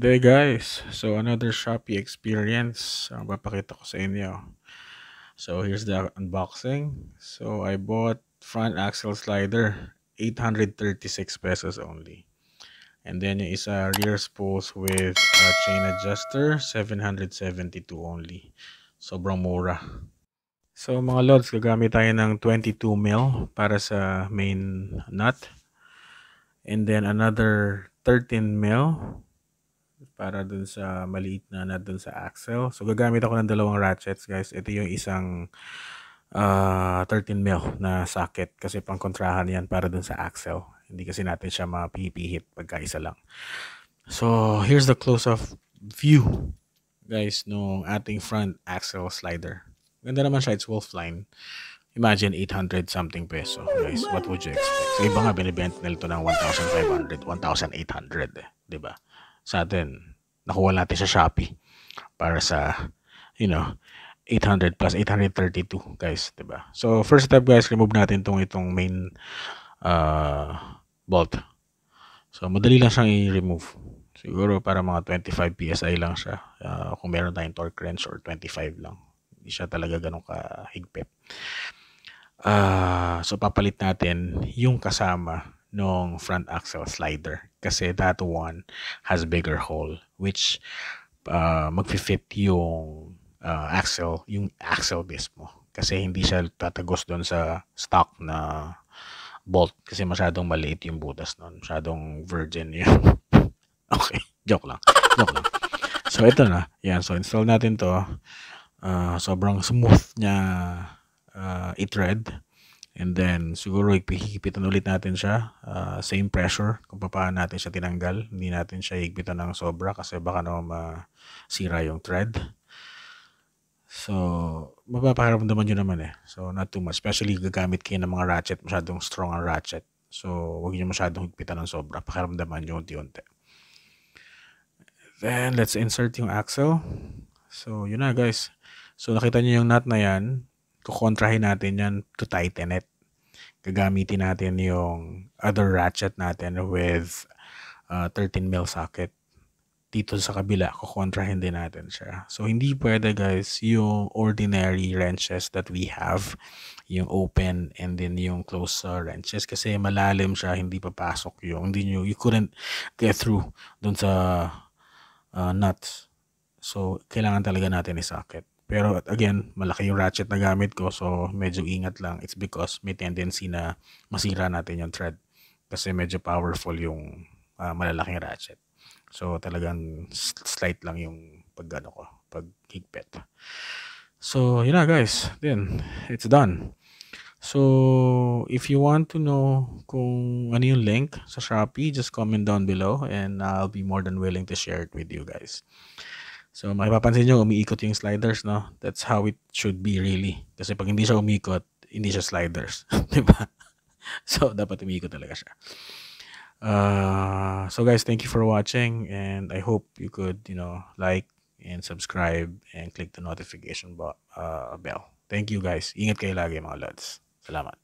Good day guys. So another Shopee experience ang papakita ko sa inyo. So here's the unboxing. So I bought front axle slider, 836 pesos only. And then yung isa rear spools with a chain adjuster, 772 only. Sobrang mura. So mga lods, gagamit tayo ng 22 mil para sa main nut. And then another 13 mil para dun sa maliit na nut dun sa axle. So gagamit ako ng dalawang ratchets guys. Ito yung isang 13 mil na socket kasi pang kontrahan yan para dun sa axle. Hindi kasi natin siya mapipihit pagka isa lang. So here's the close-up view guys nung ating front axle slider. Ganda naman siya, it's Wolfline. Imagine 800 something peso guys. What would you expect? Sa iba nga binibenta nila ito ng 1,500, 1,800 diba? Sa atin, nakuha natin sa Shopee para sa, 800 plus 832 guys, diba? So, first step guys, remove natin itong main bolt. So, madali lang siyang i-remove. Siguro para mga 25 PSI lang siya. Kung meron tayong torque wrench or 25 lang. Hindi siya talaga ganun kahigpit. So, papalit natin yung kasama ng front axle slider kasi that one has bigger hole which magfi-fit yung axle mismo kasi hindi siya tatagos doon sa stock na bolt kasi masyadong maliit yung butas noon, masyadong virgin yun. Okay, joke lang. So ito na, yan, so install natin to. Sobrang smooth niya i-thread. And then, siguro higpitan ulit natin siya. Same pressure kung paano natin siya tinanggal. Hindi natin siya higpitan ng sobra kasi baka naman masira yung thread. So, mapaparamdaman nyo naman eh. So, not too much. Especially gagamit kayo ng mga ratchet. Masyadong strong ang ratchet. So, huwag nyo masyadong higpitan ng sobra. Pakiramdaman nyo unti-unti. Then, let's insert yung axle. So, yun na guys. So, nakita nyo yung nut na yan. Kukontrahin natin yan to tighten it. Gagamitin natin yung other ratchet natin with 13 mil socket. Dito sa kabila, kukontrahin din natin siya. So, hindi pwede guys yung ordinary wrenches that we have, yung open and then yung close wrenches kasi malalim siya, hindi papasok yung, you couldn't get through dun sa nuts. So, kailangan talaga natin i-socket. Pero again, malaki yung ratchet na gamit ko so medyo ingat lang. It's because may tendency na masira natin yung thread kasi medyo powerful yung malalaking ratchet. So talagang slight lang yung paghigpit. So yun na guys, then it's done. So if you want to know kung ano yung link sa Shopee, just comment down below and I'll be more than willing to share it with you guys. So, mapapansin nyo, umiikot yung sliders, no? That's how it should be, really. Kasi pag hindi siya umiikot, hindi siya sliders. Diba? So, dapat umiikot talaga siya. So, guys, thank you for watching. And I hope you could, like and subscribe and click the notification bell. Thank you, guys. Ingat kayo lagi, mga lods. Salamat.